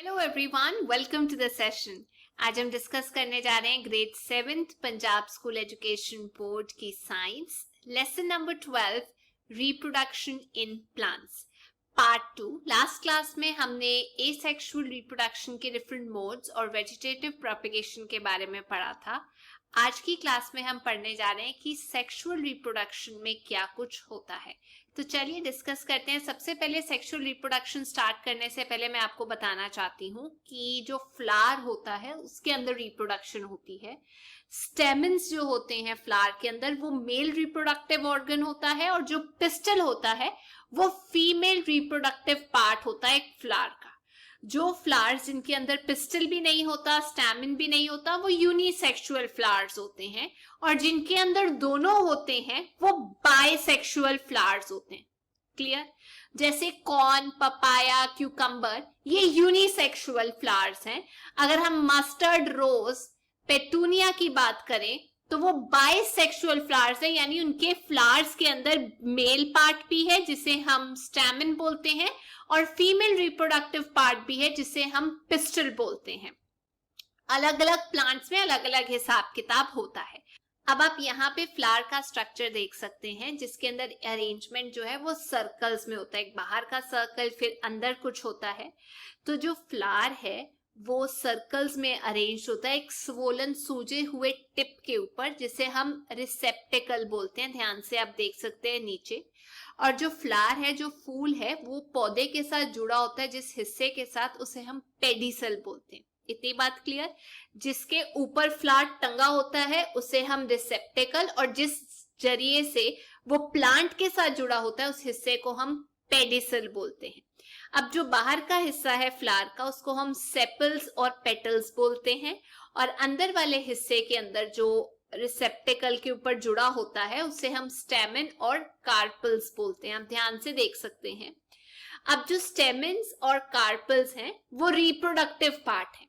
Hello everyone, welcome to the session. आज हम discuss करने जा रहे हैं grade 7th Punjab school education board की science lesson number 12 reproduction in plants part 2। Last class में हमने एसेक्सुअल रिप्रोडक्शन के डिफरेंट मोड्स और वेजिटेटिव प्रोपेगेशन के बारे में पढ़ा था। आज की क्लास में हम पढ़ने जा रहे हैं कि सेक्सुअल रिप्रोडक्शन में क्या कुछ होता है। तो चलिए डिस्कस करते हैं। सबसे पहले सेक्सुअल रिप्रोडक्शन स्टार्ट करने से पहले मैं आपको बताना चाहती हूँ कि जो फ्लावर होता है उसके अंदर रिप्रोडक्शन होती है। स्टेमन्स जो होते हैं फ्लावर के अंदर वो मेल रिप्रोडक्टिव ऑर्गन होता है और जो पिस्टल होता है वो फीमेल रिप्रोडक्टिव पार्ट होता है एक फ्लावर का। जो फ्लावर्स जिनके अंदर पिस्टल भी नहीं होता, स्टैमिन भी नहीं होता, वो यूनिसेक्सुअल फ्लावर्स होते हैं, और जिनके अंदर दोनों होते हैं वो बाइसेक्सुअल फ्लावर्स होते हैं। क्लियर? जैसे कॉर्न, पपाया, क्यूकम्बर, ये यूनिसेक्सुअल फ्लावर्स हैं। अगर हम मस्टर्ड, रोज, पेटूनिया की बात करें तो वो बाइसेक्सुअल फ्लावर्स हैं, यानी उनके फ्लावर्स के अंदर मेल पार्ट भी है जिसे हम स्टैमिन बोलते हैं, और फीमेल रिप्रोडक्टिव पार्ट भी है जिसे हम पिस्टल बोलते हैं। अलग अलग प्लांट्स में अलग अलग हिसाब किताब होता है। अब आप यहाँ पे फ्लावर का स्ट्रक्चर देख सकते हैं जिसके अंदर अरेंजमेंट जो है वो सर्कल्स में होता है। एक बाहर का सर्कल, फिर अंदर कुछ होता है। तो जो फ्लावर है वो सर्कल्स में अरेंज होता है एक स्वोलन सूजे हुए टिप के ऊपर, जिसे हम रिसेप्टेकल बोलते हैं। ध्यान से आप देख सकते हैं नीचे। और जो फ्लावर है, जो फूल है, वो पौधे के साथ जुड़ा होता है जिस हिस्से के साथ, उसे हम पेडिसल बोलते हैं। इतनी बात क्लियर? जिसके ऊपर फ्लावर टंगा होता है उसे हम रिसेप्टेकल, और जिस जरिए से वो प्लांट के साथ जुड़ा होता है उस हिस्से को हम पेडिसल बोलते हैं। अब जो बाहर का हिस्सा है फ्लावर का उसको हम सेपल्स और पेटल्स बोलते हैं, और अंदर वाले हिस्से के अंदर जो रिसेप्टेकल के ऊपर जुड़ा होता है उसे हम स्टेमन और कार्पल्स बोलते हैं। आप ध्यान से देख सकते हैं। अब जो स्टेमन्स और कार्पल्स हैं वो रिप्रोडक्टिव पार्ट है।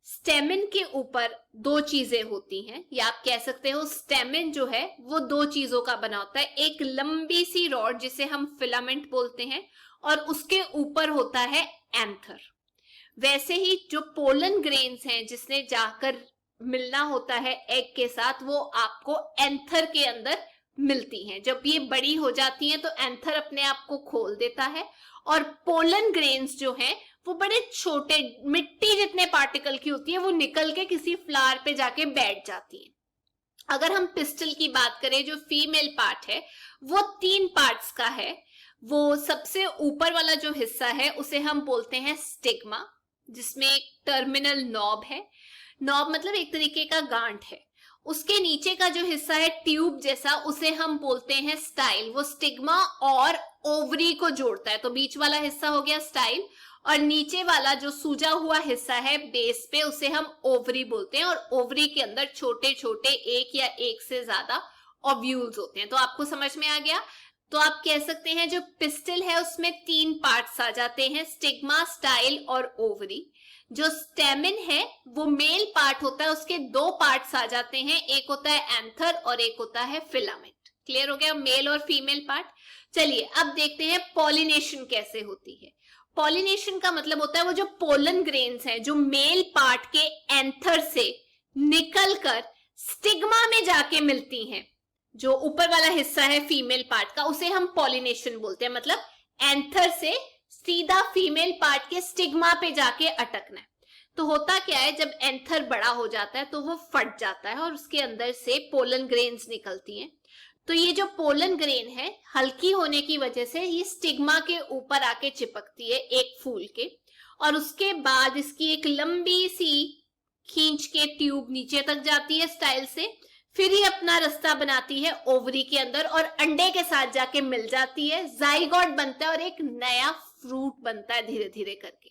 स्टेमन के ऊपर दो चीजें होती हैं, या आप कह सकते हो स्टेमन जो है वो दो चीजों का बना होता है। एक लंबी सी रॉड जिसे हम फिलामेंट बोलते हैं, और उसके ऊपर होता है एंथर। वैसे ही जो पोलन ग्रेन्स हैं जिसने जाकर मिलना होता है एग के साथ, वो आपको एंथर के अंदर मिलती हैं। जब ये बड़ी हो जाती हैं तो एंथर अपने आप को खोल देता है, और पोलन ग्रेन्स जो हैं वो बड़े छोटे, मिट्टी जितने पार्टिकल की होती है, वो निकल के किसी फ्लावर पे जाके बैठ जाती है। अगर हम पिस्टल की बात करें, जो फीमेल पार्ट है वो 3 पार्ट्स का है। वो सबसे ऊपर वाला जो हिस्सा है उसे हम बोलते हैं स्टिग्मा, जिसमें एक टर्मिनल नॉब है। नॉब मतलब एक तरीके का गांठ है। उसके नीचे का जो हिस्सा है ट्यूब जैसा, उसे हम बोलते हैं स्टाइल। वो स्टिग्मा और ओवरी को जोड़ता है, तो बीच वाला हिस्सा हो गया स्टाइल, और नीचे वाला जो सूजा हुआ हिस्सा है बेस पे उसे हम ओवरी बोलते हैं। और ओवरी के अंदर छोटे छोटे एक या एक से ज्यादा ओव्यूल्स होते हैं। तो आपको समझ में आ गया? तो आप कह सकते हैं जो पिस्टल है उसमें 3 पार्ट्स आ जाते हैं, स्टिग्मा, स्टाइल और ओवरी। जो स्टेमिन है वो मेल पार्ट होता है, उसके 2 पार्ट्स आ जाते हैं, एक होता है एंथर और एक होता है फिलामेंट। क्लियर हो गया? मेल और फीमेल पार्ट। चलिए अब देखते हैं पॉलिनेशन कैसे होती है। पॉलिनेशन का मतलब होता है वो जो पोलन ग्रेन्स हैं जो मेल पार्ट के एंथर से निकलकर स्टिग्मा में जाके मिलती हैं, जो ऊपर वाला हिस्सा है फीमेल पार्ट का, उसे हम पॉलिनेशन बोलते हैं। मतलब एंथर से सीधा फीमेल पार्ट के स्टिग्मा पे जाके अटकना है। तो होता क्या है, जब एंथर बड़ा हो जाता है तो वो फट जाता है और उसके अंदर से पोलन ग्रेन्स निकलती हैं। तो ये जो पोलन ग्रेन है हल्की होने की वजह से ये स्टिग्मा के ऊपर आके चिपकती है एक फूल के, और उसके बाद इसकी एक लंबी सी खींच के ट्यूब नीचे तक जाती है स्टाइल से, फिर ही अपना रास्ता बनाती है ओवरी के अंदर और अंडे के साथ जाके मिल जाती है, जाइगोट बनता है और एक नया फ्रूट बनता है धीरे धीरे करके।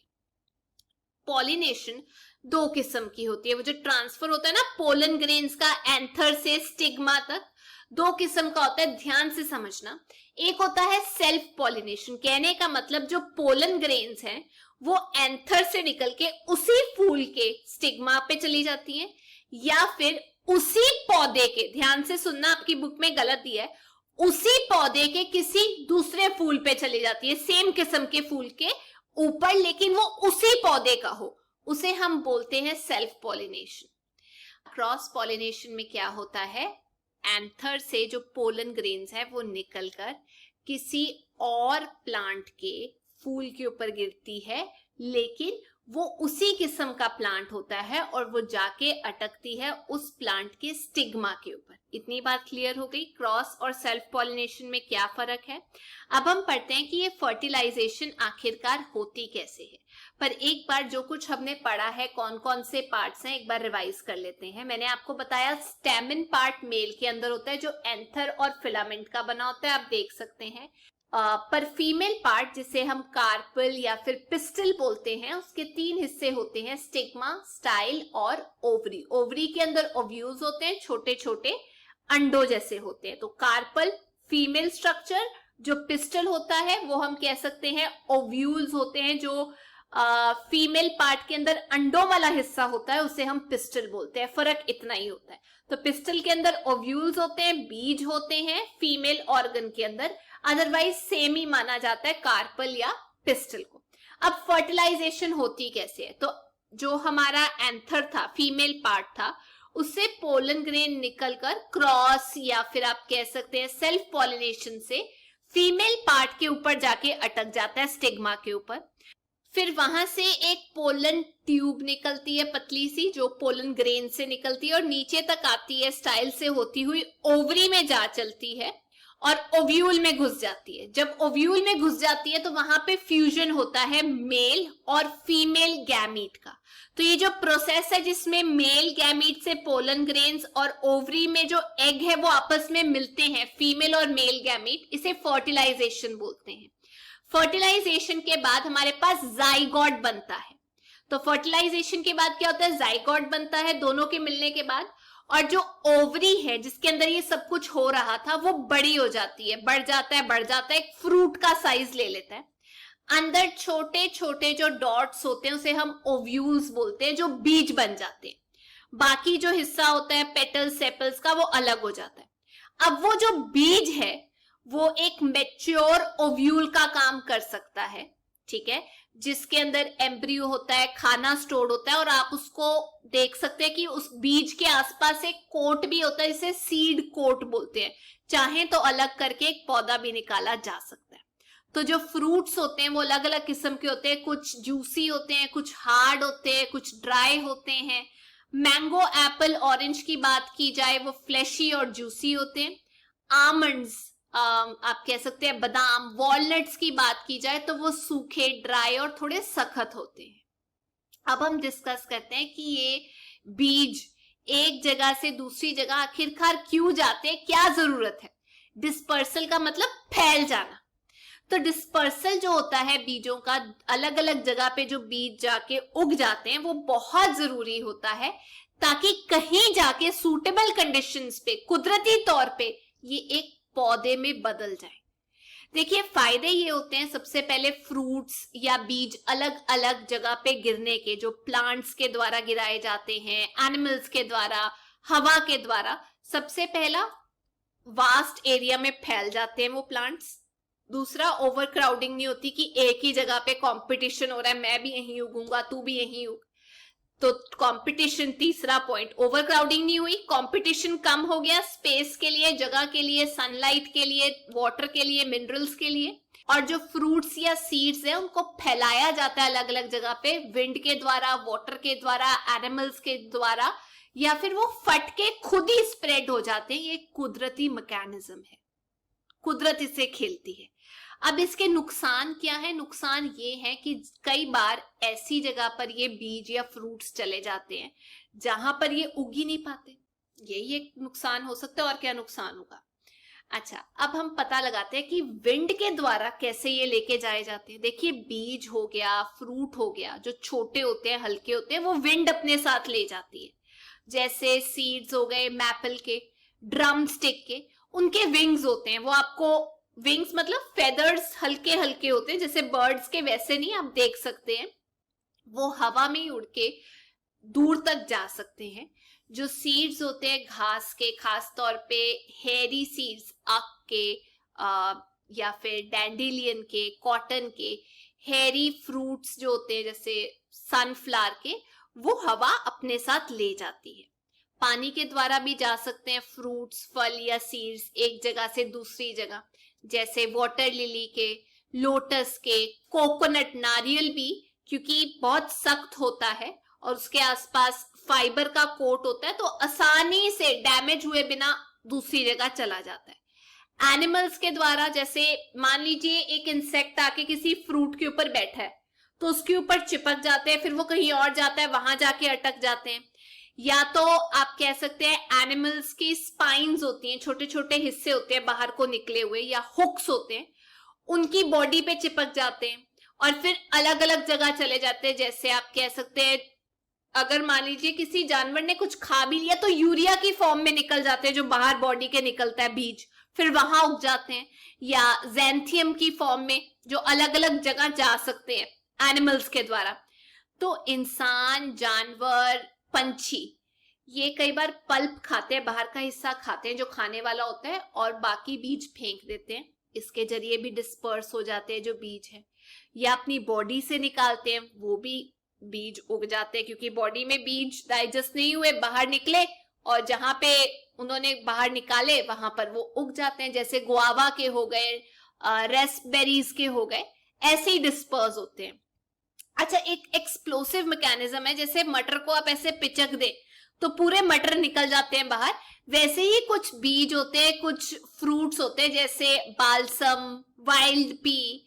पॉलिनेशन 2 किस्म की होती है। वो जो ट्रांसफर होता है ना पोलन ग्रेन्स का एंथर से स्टिग्मा तक, 2 किस्म का होता है। ध्यान से समझना। एक होता है सेल्फ पॉलिनेशन, कहने का मतलब जो पोलन ग्रेन्स हैं वो एंथर से निकल के उसी फूल के स्टिग्मा पे चली जाती हैं, या फिर उसी पौधे के, ध्यान से सुनना आपकी बुक में गलत दिया है, उसी पौधे के किसी दूसरे फूल पे चली जाती है, सेम किस्म के फूल के ऊपर, लेकिन वो उसी पौधे का हो, उसे हम बोलते हैं सेल्फ पॉलिनेशन। क्रॉस पॉलिनेशन में क्या होता है, एंथर से जो पोलन ग्रेन्स है वो निकलकर किसी और प्लांट के फूल के ऊपर गिरती है, लेकिन वो उसी किस्म का प्लांट होता है और वो जाके अटकती है उस प्लांट के स्टिग्मा के ऊपर। इतनी बात क्लियर हो गई क्रॉस और सेल्फ पॉलिनेशन में क्या फर्क है। अब हम पढ़ते हैं कि ये फर्टिलाइजेशन आखिरकार होती कैसे है। पर एक बार जो कुछ हमने पढ़ा है, कौन कौन से पार्ट्स हैं, एक बार रिवाइज कर लेते हैं। मैंने आपको बताया स्टेमन पार्ट मेल के अंदर होता है जो एंथर और फिलामेंट का बना होता है, आप देख सकते हैं। पर फीमेल पार्ट जिसे हम कार्पल या फिर पिस्टल बोलते हैं, उसके 3 हिस्से होते हैं, स्टिग्मा, स्टाइल और ओवरी। ओवरी के अंदर ओव्यूल्स होते हैं, छोटे छोटे अंडों जैसे होते हैं। तो कार्पल फीमेल स्ट्रक्चर, जो पिस्टल होता है वो हम कह सकते हैं ओव्यूल्स होते हैं, जो फीमेल पार्ट के अंदर अंडों वाला हिस्सा होता है उसे हम पिस्टल बोलते हैं। फर्क इतना ही होता है। तो पिस्टल के अंदर ओव्यूल्स होते हैं, बीज होते हैं फीमेल ऑर्गन के अंदर, अदरवाइज सेम ही माना जाता है कार्पल या पिस्टल को। अब फर्टिलाइजेशन होती कैसे है, तो जो हमारा एंथर था, फीमेल पार्ट था, उससे पोलन ग्रेन निकलकर क्रॉस या फिर आप कह सकते हैं सेल्फ पॉलिनेशन से फीमेल पार्ट के ऊपर जाके अटक जाता है, स्टिग्मा के ऊपर। फिर वहां से एक पोलन ट्यूब निकलती है पतली सी, जो पोलन ग्रेन से निकलती है और नीचे तक आती है, स्टाइल से होती हुई ओवरी में जा चलती है और ओव्यूल में घुस जाती है। जब ओव्यूल में घुस जाती है तो वहां पे फ्यूजन होता है मेल और फीमेल गैमीट का। तो ये जो प्रोसेस है जिसमें मेल गैमीट से पोलन ग्रेन्स और ओवरी में जो एग है वो आपस में मिलते हैं, फीमेल और मेल गैमीट, इसे फर्टिलाइजेशन बोलते हैं। फर्टिलाइजेशन के बाद हमारे पास जाइगोट बनता है। तो फर्टिलाइजेशन के बाद क्या होता है, जाइगोट बनता है दोनों के मिलने के बाद, और जो ओवरी है जिसके अंदर ये सब कुछ हो रहा था वो बड़ी हो जाती है, बढ़ जाता है, एक फ्रूट का साइज ले लेता है। अंदर छोटे छोटे जो डॉट्स होते हैं उसे हम ओव्यूल्स बोलते हैं, जो बीज बन जाते हैं। बाकी जो हिस्सा होता है पेटल्स सेपल्स का वो अलग हो जाता है। अब वो जो बीज है वो एक मैच्योर ओव्यूल का काम कर सकता है, ठीक है, जिसके अंदर एम्ब्रियो होता है, खाना स्टोर होता है, और आप उसको देख सकते हैं कि उस बीज के आसपास एक कोट भी होता है, इसे सीड कोट बोलते हैं। चाहे तो अलग करके एक पौधा भी निकाला जा सकता है। तो जो फ्रूट्स होते हैं वो अलग अलग किस्म के होते हैं, कुछ जूसी होते हैं, कुछ हार्ड होते हैं, कुछ ड्राई होते हैं। मैंगो, एप्पल, ऑरेंज की बात की जाए वो फ्लैशी और जूसी होते हैं। आमंड्स, आप कह सकते हैं बादाम, वॉलनट्स की बात की जाए तो वो सूखे, ड्राई और थोड़े सख्त होते हैं। अब हम डिस्कस करते हैं कि ये बीज एक जगह से दूसरी जगह आखिरकार क्यों जाते हैं, क्या जरूरत है। डिस्पर्सल का मतलब फैल जाना। तो डिस्पर्सल जो होता है बीजों का, अलग अलग जगह पे जो बीज जाके उग जाते हैं, वो बहुत जरूरी होता है ताकि कहीं जाके सूटेबल कंडीशंस पे, कुदरती तौर पे ये एक पौधे में बदल जाए। देखिए फायदे ये होते हैं, सबसे पहले फ्रूट्स या बीज अलग अलग जगह पे गिरने के, जो प्लांट्स के द्वारा गिराए जाते हैं, एनिमल्स के द्वारा, हवा के द्वारा। सबसे पहला, वास्ट एरिया में फैल जाते हैं वो प्लांट्स। दूसरा, ओवर क्राउडिंग नहीं होती कि एक ही जगह पे कंपटीशन हो रहा है, मैं भी यहीं उगूंगा, तू भी यहीं उग, तो कंपटीशन। तीसरा पॉइंट, ओवर क्राउडिंग नहीं हुई, कंपटीशन कम हो गया, स्पेस के लिए, जगह के लिए, सनलाइट के लिए, वाटर के लिए, मिनरल्स के लिए। और जो फ्रूट्स या सीड्स है उनको फैलाया जाता है अलग अलग जगह पे, विंड के द्वारा, वाटर के द्वारा, एनिमल्स के द्वारा, या फिर वो फट के खुद ही स्प्रेड हो जाते हैं। ये कुदरती मैकेनिज्म है, कुदरत इसे खेलती है। अब इसके नुकसान क्या है, नुकसान ये है कि कई बार ऐसी जगह पर ये बीज या फ्रूट्स चले जाते हैं जहां पर ये उग ही नहीं पाते। यही एक नुकसान हो सकता है, और क्या नुकसान होगा। अच्छा, अब हम पता लगाते हैं कि विंड के द्वारा कैसे ये लेके जाए जाते हैं। देखिए बीज हो गया, फ्रूट हो गया, जो छोटे होते हैं, हल्के होते हैं, वो विंड अपने साथ ले जाती है। जैसे सीड्स हो गए मैपल के, ड्रम स्टिक के, उनके विंग्स होते हैं, वो आपको विंग्स मतलब फेदर्स हल्के हल्के होते हैं, जैसे बर्ड्स के वैसे नहीं, आप देख सकते हैं वो हवा में ही उड़ के दूर तक जा सकते हैं। जो सीड्स होते हैं घास के, खास तौर पे हेरी सीड्स, आक के या फिर डैंडिलियन के, कॉटन के, हेरी फ्रूट्स जो होते हैं जैसे सनफ्लावर के, वो हवा अपने साथ ले जाती है। पानी के द्वारा भी जा सकते हैं फ्रूट्स, फल या सीड्स एक जगह से दूसरी जगह, जैसे वाटर लिली के, लोटस के, कोकोनट, नारियल भी, क्योंकि बहुत सख्त होता है और उसके आसपास फाइबर का कोट होता है, तो आसानी से डैमेज हुए बिना दूसरी जगह चला जाता है। एनिमल्स के द्वारा, जैसे मान लीजिए एक इंसेक्ट आके किसी फ्रूट के ऊपर बैठा है तो उसके ऊपर चिपक जाते हैं, फिर वो कहीं और जाता है, वहां जाके अटक जाते हैं। या तो आप कह सकते हैं एनिमल्स की स्पाइन्स होती हैं, छोटे छोटे हिस्से होते हैं बाहर को निकले हुए, या हुक्स होते हैं, उनकी बॉडी पे चिपक जाते हैं और फिर अलग अलग जगह चले जाते हैं। जैसे आप कह सकते हैं अगर मान लीजिए किसी जानवर ने कुछ खा भी लिया तो यूरिया की फॉर्म में निकल जाते हैं, जो बाहर बॉडी के निकलता है बीज, फिर वहां उग जाते हैं, या ज़ैंथियम की फॉर्म में, जो अलग अलग जगह जा सकते हैं एनिमल्स के द्वारा। तो इंसान, जानवर, पंछी, ये कई बार पल्प खाते हैं, बाहर का हिस्सा खाते हैं जो खाने वाला होता है, और बाकी बीज फेंक देते हैं। इसके जरिए भी डिस्पर्स हो जाते हैं जो बीज है, या अपनी बॉडी से निकालते हैं, वो भी बीज उग जाते हैं, क्योंकि बॉडी में बीज डाइजेस्ट नहीं हुए, बाहर निकले, और जहां पे उन्होंने बाहर निकाले वहां पर वो उग जाते हैं। जैसे गुआवा के हो गए, रेस्पबेरीज के हो गए, ऐसे ही डिस्पर्स होते हैं। अच्छा, एक एक्सप्लोसिव मैकेनिज्म है, जैसे मटर को आप ऐसे पिचक दे तो पूरे मटर निकल जाते हैं बाहर, वैसे ही कुछ बीज होते हैं, कुछ फ्रूट्स होते हैं, जैसे बाल्सम, वाइल्ड पी,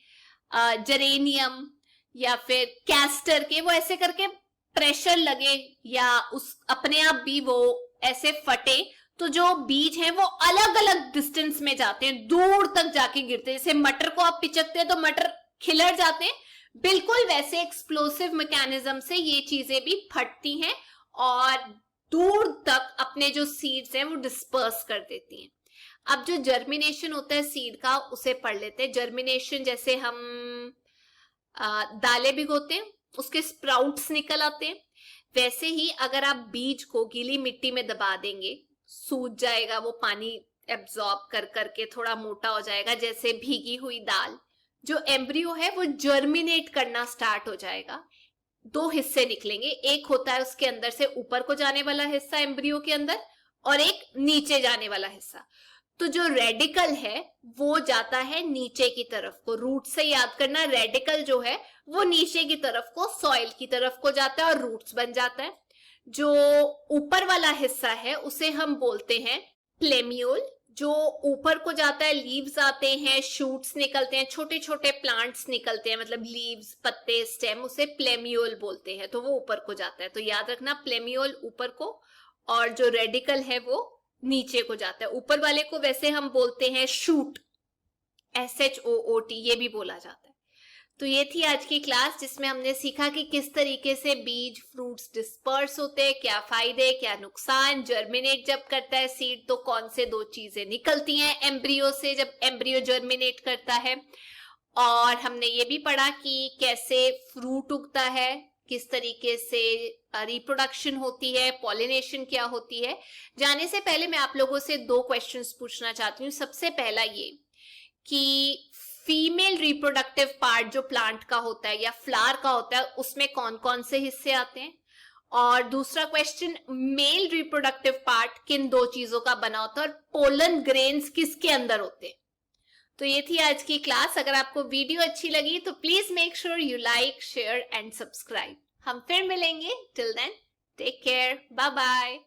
जरेनियम या फिर कैस्टर के, वो ऐसे करके प्रेशर लगे या उस अपने आप भी वो ऐसे फटे तो जो बीज हैं वो अलग अलग डिस्टेंस में जाते हैं, दूर तक जाके गिरते हैं। जैसे मटर को आप पिचकते हैं तो मटर खिलर जाते हैं, बिल्कुल वैसे एक्सप्लोसिव मैकेनिज्म से ये चीजें भी फटती हैं और दूर तक अपने जो सीड्स हैं वो डिस्पर्स कर देती हैं। अब जो जर्मिनेशन होता है सीड का, उसे पढ़ लेते हैं। जर्मिनेशन, जैसे हम दालें भिगोते हैं, उसके स्प्राउट्स निकल आते हैं, वैसे ही अगर आप बीज को गीली मिट्टी में दबा देंगे, सूज जाएगा, वो पानी एब्जॉर्ब कर करके थोड़ा मोटा हो जाएगा, जैसे भीगी हुई दाल। जो एम्ब्रियो है वो जर्मिनेट करना स्टार्ट हो जाएगा। दो हिस्से निकलेंगे, एक होता है उसके अंदर से ऊपर को जाने वाला हिस्सा एम्ब्रियो के अंदर, और एक नीचे जाने वाला हिस्सा। तो जो रेडिकल है वो जाता है नीचे की तरफ को, रूट से याद करना, रेडिकल जो है वो नीचे की तरफ को, सॉइल की तरफ को जाता है और रूट्स बन जाता है। जो ऊपर वाला हिस्सा है उसे हम बोलते हैं प्लेमियोल। जो ऊपर को जाता है, लीव्स आते हैं, शूट्स निकलते हैं, छोटे छोटे प्लांट्स निकलते हैं, मतलब लीव्स, पत्ते, स्टेम, उसे प्लेमियोल बोलते हैं, तो वो ऊपर को जाता है। तो याद रखना, प्लेमियोल ऊपर को और जो रेडिकल है वो नीचे को जाता है। ऊपर वाले को वैसे हम बोलते हैं शूट, SHOOT, ये भी बोला जाता है। तो ये थी आज की क्लास, जिसमें हमने सीखा कि किस तरीके से बीज, फ्रूट्स डिस्पर्स होते हैं, क्या फायदे क्या नुकसान, जर्मिनेट जब करता है सीड तो कौन से दो चीजें निकलती हैं एम्ब्रियो से जब एम्ब्रियो जर्मिनेट करता है, और हमने ये भी पढ़ा कि कैसे फ्रूट उगता है, किस तरीके से रिप्रोडक्शन होती है, पॉलिनेशन क्या होती है। जाने से पहले मैं आप लोगों से दो क्वेश्चंस पूछना चाहती हूँ। सबसे पहला ये कि फीमेल रिप्रोडक्टिव पार्ट जो प्लांट का होता है या फ्लावर का होता है, उसमें कौन कौन से हिस्से आते हैं, और दूसरा क्वेश्चन, मेल रिप्रोडक्टिव पार्ट किन दो चीजों का बना होता है, और पोलन ग्रेन्स किसके अंदर होते हैं। तो ये थी आज की क्लास। अगर आपको वीडियो अच्छी लगी तो please make sure you like, share and subscribe. हम फिर मिलेंगे। Till then, take care, bye bye.